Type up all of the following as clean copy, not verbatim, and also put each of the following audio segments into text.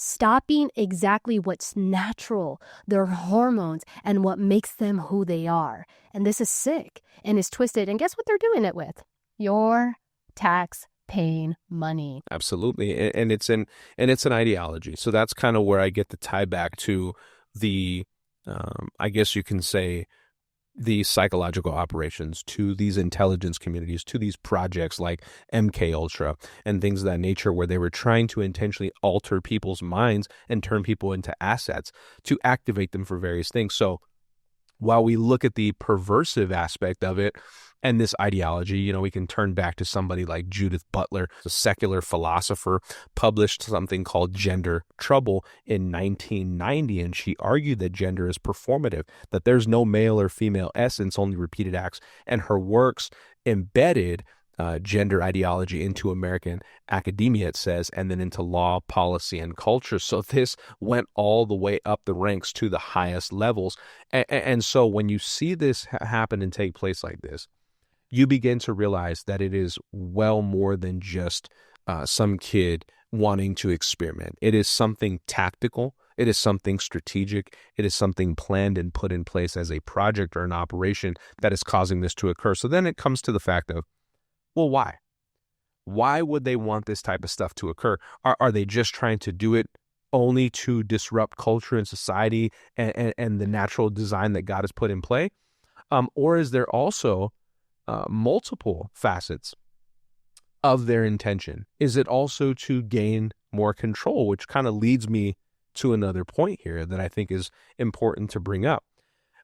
stopping exactly what's natural, their hormones, and what makes them who they are. And this is sick and it's twisted. And guess what they're doing it with? Your tax-paying money. Absolutely. And it's an ideology. So that's kind of where I get the tie back to the, I guess you can say, the psychological operations, to these intelligence communities, to these projects like MK Ultra and things of that nature, where they were trying to intentionally alter people's minds and turn people into assets to activate them for various things. So while we look at the perversive aspect of it and this ideology, we can turn back to somebody like Judith Butler, a secular philosopher, published something called Gender Trouble in 1990. And she argued that gender is performative, that there's no male or female essence, only repeated acts. And her works embedded gender ideology into American academia, it says, and then into law, policy, and culture. So this went all the way up the ranks to the highest levels. And so when you see this happen and take place like this, you begin to realize that it is well more than just some kid wanting to experiment. It is something tactical. It is something strategic. It is something planned and put in place as a project or an operation that is causing this to occur. So then it comes to the fact of, well, why? Why would they want this type of stuff to occur? Are they just trying to do it only to disrupt culture and society and the natural design that God has put in play? Or is there also multiple facets of their intention? Is it also to gain more control, which kind of leads me to another point here that I think is important to bring up.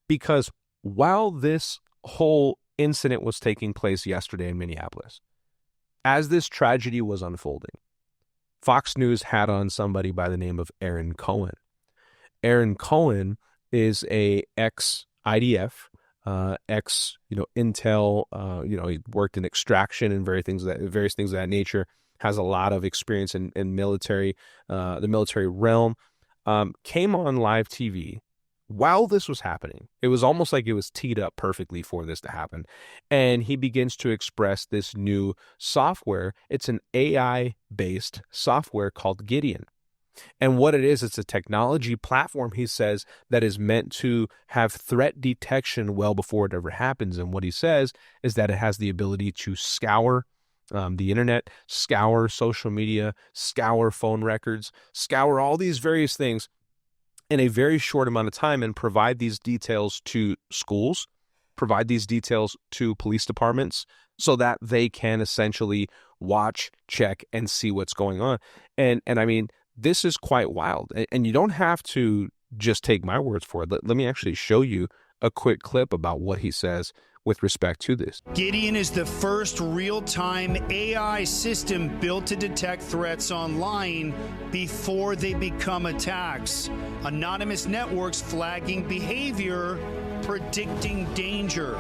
Because while this whole incident was taking place yesterday in Minneapolis, as this tragedy was unfolding, Fox News had on somebody by the name of Aaron Cohen. Aaron Cohen is a ex-IDF, Intel, he worked in extraction and various things of that nature, has a lot of experience in military, the military realm, came on live TV while this was happening. It was almost like it was teed up perfectly for this to happen. And he begins to express this new software. It's an AI-based software called Gideon. And what it is, it's a technology platform, he says, that is meant to have threat detection well before it ever happens. And what he says is that it has the ability to scour the internet, scour social media, scour phone records, scour all these various things in a very short amount of time and provide these details to schools, provide these details to police departments so that they can essentially watch, check, and see what's going on. And I mean, this is quite wild. And you don't have to just take my words for it. Let me actually show you a quick clip about what he says with respect to this. Gideon is the first real-time AI system built to detect threats online before they become attacks. Anonymous networks flagging behavior, predicting danger.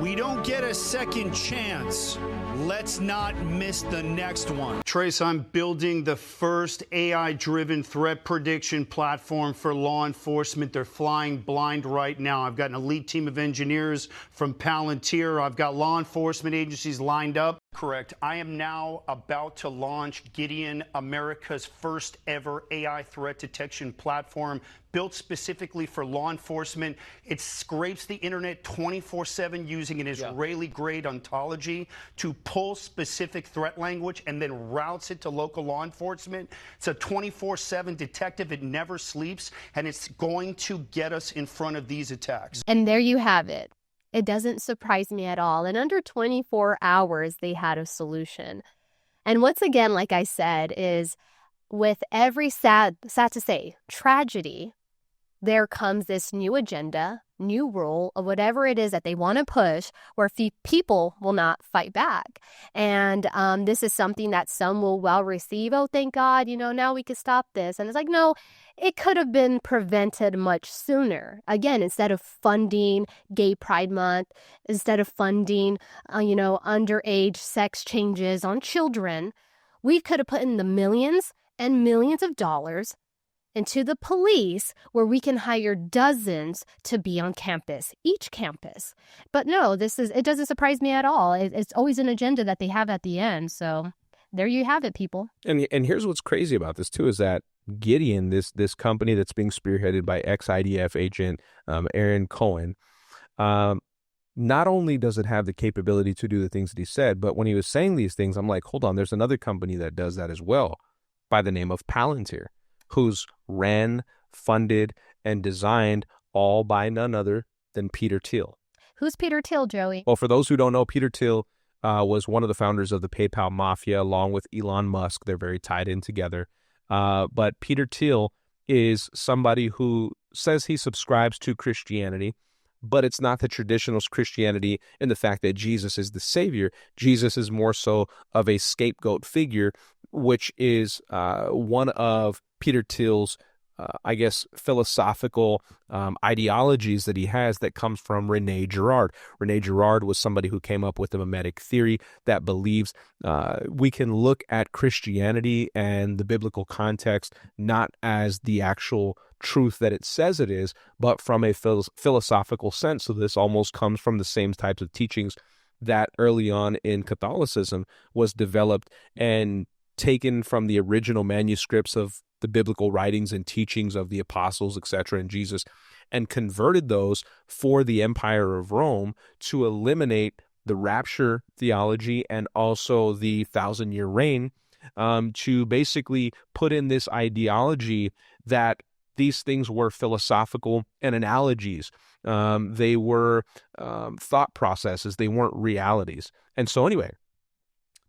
We don't get a second chance. Let's not miss the next one. Trace, I'm building the first AI-driven threat prediction platform for law enforcement. They're flying blind right now. I've got an elite team of engineers from Palantir. I've got law enforcement agencies lined up. Correct. I am now about to launch Gideon, America's first ever AI threat detection platform built specifically for law enforcement. It scrapes the internet 24/7 using an Israeli-grade ontology to pull specific threat language and then routes it to local law enforcement. It's a 24/7 detective. It never sleeps, and it's going to get us in front of these attacks. And there you have it. It doesn't surprise me at all. In under 24 hours, they had a solution. And once again, like I said, is with every sad to say, tragedy, there comes this new agenda, new rule of whatever it is that they want to push where people will not fight back. And this is something that some will well receive. Oh, thank God, now we can stop this. And it's like, no, it could have been prevented much sooner. Again, instead of funding Gay Pride Month, instead of funding, underage sex changes on children, we could have put in the millions and millions of dollars into the police where we can hire dozens to be on campus, each campus. But no, it doesn't surprise me at all. It's always an agenda that they have at the end. So there you have it, people. And here's what's crazy about this too is that Gideon, this company that's being spearheaded by ex-IDF agent Aaron Cohen, not only does it have the capability to do the things that he said, but when he was saying these things, I'm like, hold on, there's another company that does that as well by the name of Palantir, who's ran, funded, and designed all by none other than Peter Thiel. Who's Peter Thiel, Joey? Well, for those who don't know, Peter Thiel was one of the founders of the PayPal Mafia, along with Elon Musk. They're very tied in together. But Peter Thiel is somebody who says he subscribes to Christianity, but it's not the traditional Christianity in the fact that Jesus is the Savior. Jesus is more so of a scapegoat figure, which is one of Peter Thiel's I guess, philosophical ideologies that he has that comes from Rene Girard. Rene Girard was somebody who came up with the mimetic theory that believes we can look at Christianity and the biblical context not as the actual truth that it says it is, but from a philosophical sense. So this almost comes from the same types of teachings that early on in Catholicism was developed and taken from the original manuscripts of the biblical writings and teachings of the apostles, etc., and Jesus, and converted those for the Empire of Rome to eliminate the rapture theology and also the 1,000-year reign, to basically put in this ideology that these things were philosophical and analogies. They were thought processes. They weren't realities. And so anyway,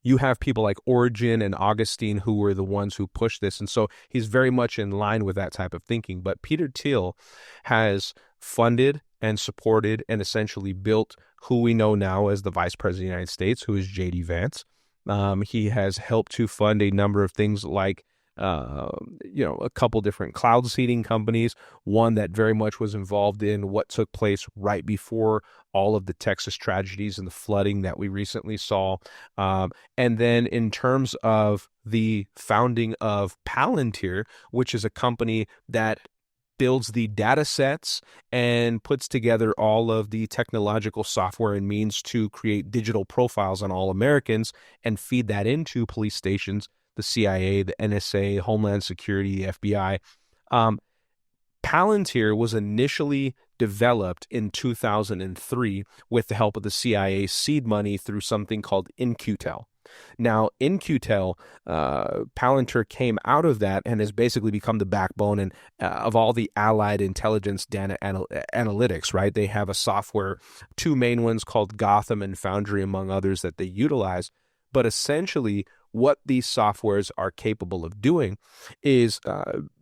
you have people like Origen and Augustine who were the ones who pushed this. And so he's very much in line with that type of thinking. But Peter Thiel has funded and supported and essentially built who we know now as the Vice President of the United States, who is J.D. Vance. He has helped to fund a number of things like a couple different cloud seeding companies, one that very much was involved in what took place right before all of the Texas tragedies and the flooding that we recently saw. And then in terms of the founding of Palantir, which is a company that builds the data sets and puts together all of the technological software and means to create digital profiles on all Americans and feed that into police stations, the CIA, the NSA, Homeland Security, the FBI. Palantir was initially developed in 2003 with the help of the CIA seed money through something called In-Q-Tel. Now, In-Q-Tel, Palantir came out of that and has basically become the backbone and of all the allied intelligence data analytics, right? They have a software, two main ones called Gotham and Foundry, among others, that they utilize. But essentially, what these softwares are capable of doing is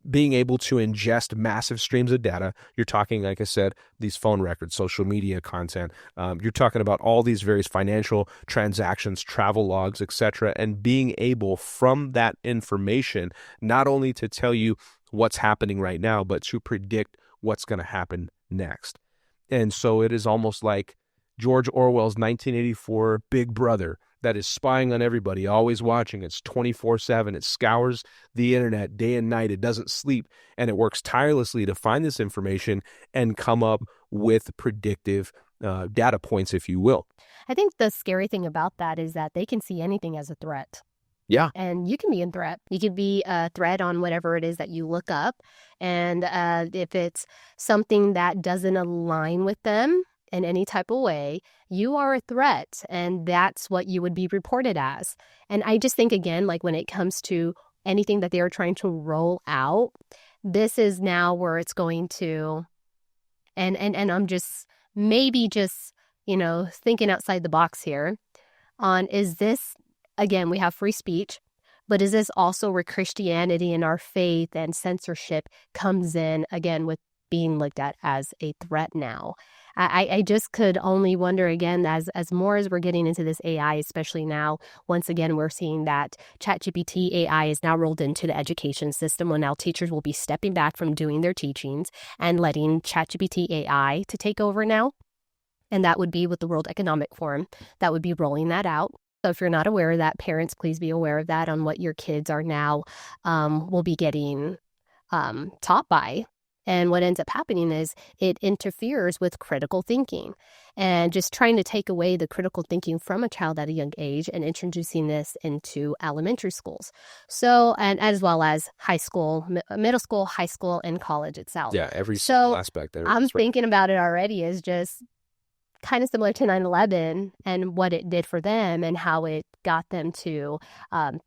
being able to ingest massive streams of data. You're talking, like I said, these phone records, social media content. You're talking about all these various financial transactions, travel logs, etc., and being able from that information not only to tell you what's happening right now, but to predict what's going to happen next. And so it is almost like George Orwell's 1984 Big Brother that is spying on everybody, always watching. It's 24/7. It scours the internet day and night. It doesn't sleep, and it works tirelessly to find this information and come up with predictive data points, if you will. I think the scary thing about that is that they can see anything as a threat. Yeah. And you can be in threat. You could be a threat on whatever it is that you look up. And if it's something that doesn't align with them in any type of way, you are a threat, and that's what you would be reported as. And I just think, again, like when it comes to anything that they are trying to roll out, this is now where it's going to, and I'm just maybe just, thinking outside the box here on, is this, again, we have free speech, but is this also where Christianity and our faith and censorship comes in, again, with being looked at as a threat now? I just could only wonder, again, as more as we're getting into this AI, especially now, once again, we're seeing that ChatGPT AI is now rolled into the education system, when now teachers will be stepping back from doing their teachings and letting ChatGPT AI to take over now. And that would be with the World Economic Forum. That would be rolling that out. So if you're not aware of that, parents, please be aware of that on what your kids are now will be getting taught by. And what ends up happening is it interferes with critical thinking and just trying to take away the critical thinking from a child at a young age and introducing this into elementary schools. So, and as well as high school, middle school, high school, and college itself. Yeah, every single aspect. I'm thinking about it already as just kind of similar to 9/11 and what it did for them and how it got them to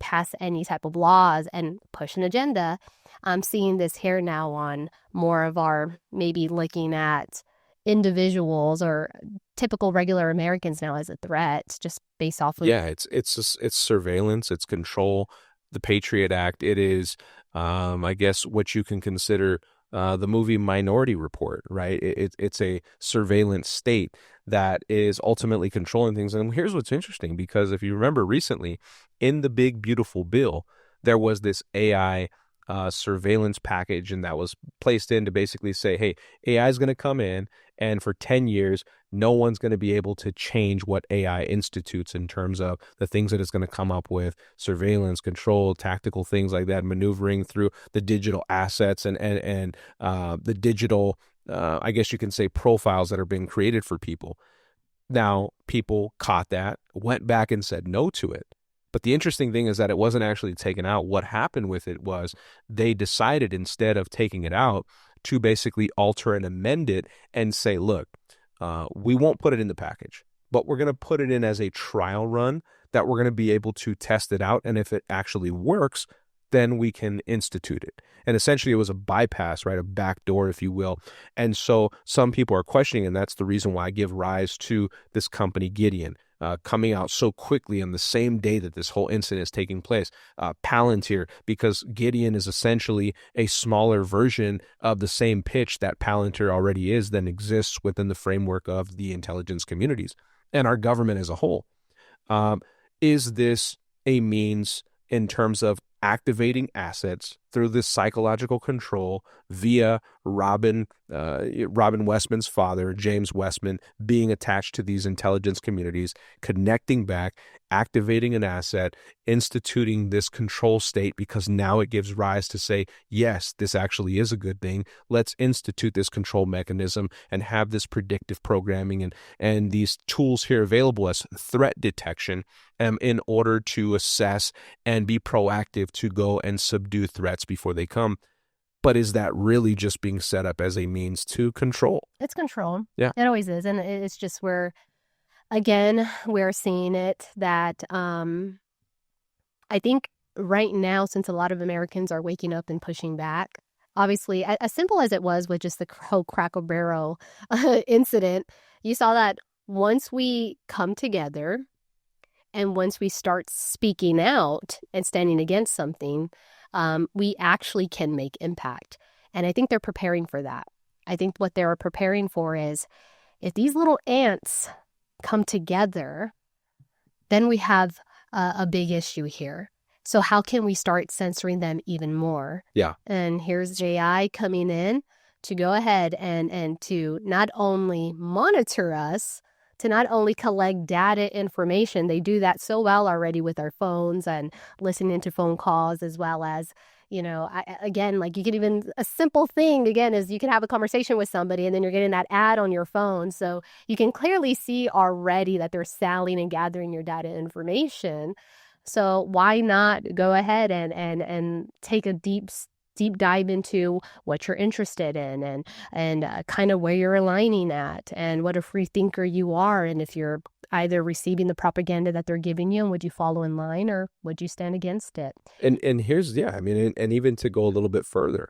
pass any type of laws and push an agenda. I'm seeing this here now on more of our maybe looking at individuals or typical regular Americans now as a threat, just based off of it's surveillance, it's control. The Patriot Act. It is, I guess, what you can consider the movie Minority Report, right? It's a surveillance state that is ultimately controlling things. And here's what's interesting, because if you remember recently, in the big, beautiful bill, there was this AI surveillance package, and that was placed in to basically say, hey, AI is going to come in, and for 10 years, no one's going to be able to change what AI institutes in terms of the things that it's going to come up with: surveillance, control, tactical things like that, maneuvering through the digital assets and the digital, I guess you can say, profiles that are being created for people. Now, people caught that, went back and said no to it. But the interesting thing is that it wasn't actually taken out. What happened with it was they decided, instead of taking it out, to basically alter and amend it and say, look, we won't put it in the package, but we're going to put it in as a trial run that we're going to be able to test it out. And if it actually works, then we can institute it. And essentially it was a bypass, right? A backdoor, if you will. And so some people are questioning, and that's the reason why I give rise to this company, Gideon, coming out so quickly on the same day that this whole incident is taking place. Palantir, because Gideon is essentially a smaller version of the same pitch that Palantir already is, that exists within the framework of the intelligence communities and our government as a whole. Is this a means in terms of activating assets through this psychological control via Robin Westman's father, James Westman, being attached to these intelligence communities, connecting back, activating an asset, instituting this control state, because now it gives rise to say, yes, this actually is a good thing. Let's institute this control mechanism and have this predictive programming and these tools here available as threat detection in order to assess and be proactive to go and subdue threats before they come. But is that really just being set up as a means to control? It's control. Yeah. It always is. And it's just where, again, we're seeing it that I think right now, since a lot of Americans are waking up and pushing back, obviously, as simple as it was with just the whole Cracker Barrel incident, you saw that once we come together and once we start speaking out and standing against something, we actually can make impact. And I think they're preparing for that. I think what they're preparing for is, if these little ants come together, then we have a big issue here. So how can we start censoring them even more? Yeah. And here's JI coming in to go ahead and to not only monitor us, to not only collect data information. They do that so well already with our phones and listening to phone calls, as well as, again, like you can even, a simple thing, again, is you can have a conversation with somebody and then you're getting that ad on your phone. So you can clearly see already that they're selling and gathering your data information. So why not go ahead and take a deep dive into what you're interested in and kind of where you're aligning at and what a free thinker you are, and if you're either receiving the propaganda that they're giving you, and would you follow in line or would you stand against it? And here's, and even to go a little bit further,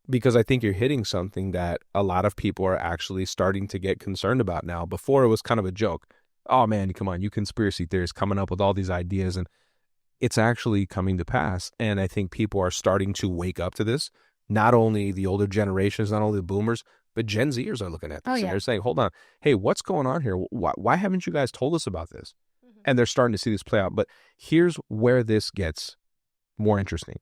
because I think you're hitting something that a lot of people are actually starting to get concerned about now. Before, it was kind of a joke. Oh man, come on, you conspiracy theorists coming up with all these ideas, and it's actually coming to pass. And I think people are starting to wake up to this. Not only the older generations, not only the boomers, but Gen Zers are looking at this. And they're saying, hold on, hey, what's going on here? Why haven't you guys told us about this? Mm-hmm. And they're starting to see this play out. But here's where this gets more interesting.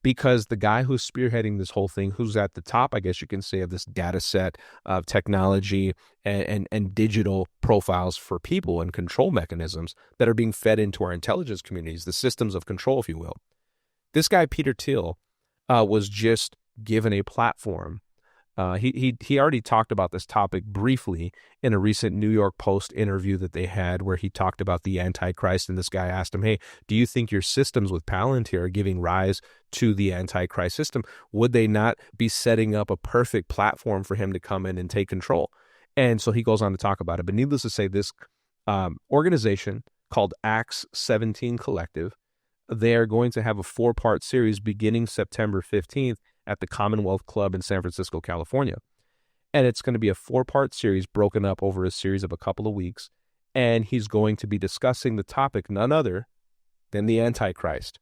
Because the guy who's spearheading this whole thing, who's at the top, I guess you can say, of this data set of technology and digital profiles for people and control mechanisms that are being fed into our intelligence communities, the systems of control, if you will. This guy, Peter Thiel, was just given a platform. He already talked about this topic briefly in a recent New York Post interview that they had, where he talked about the Antichrist, and this guy asked him, hey, do you think your systems with Palantir are giving rise to the Antichrist system? Would they not be setting up a perfect platform for him to come in and take control? And so he goes on to talk about it. But needless to say, this organization called Acts 17 Collective, they're going to have a 4-part series beginning September 15th at the Commonwealth Club in San Francisco, California. And it's going to be a 4-part series broken up over a series of a couple of weeks. And he's going to be discussing the topic, none other than the Antichrist.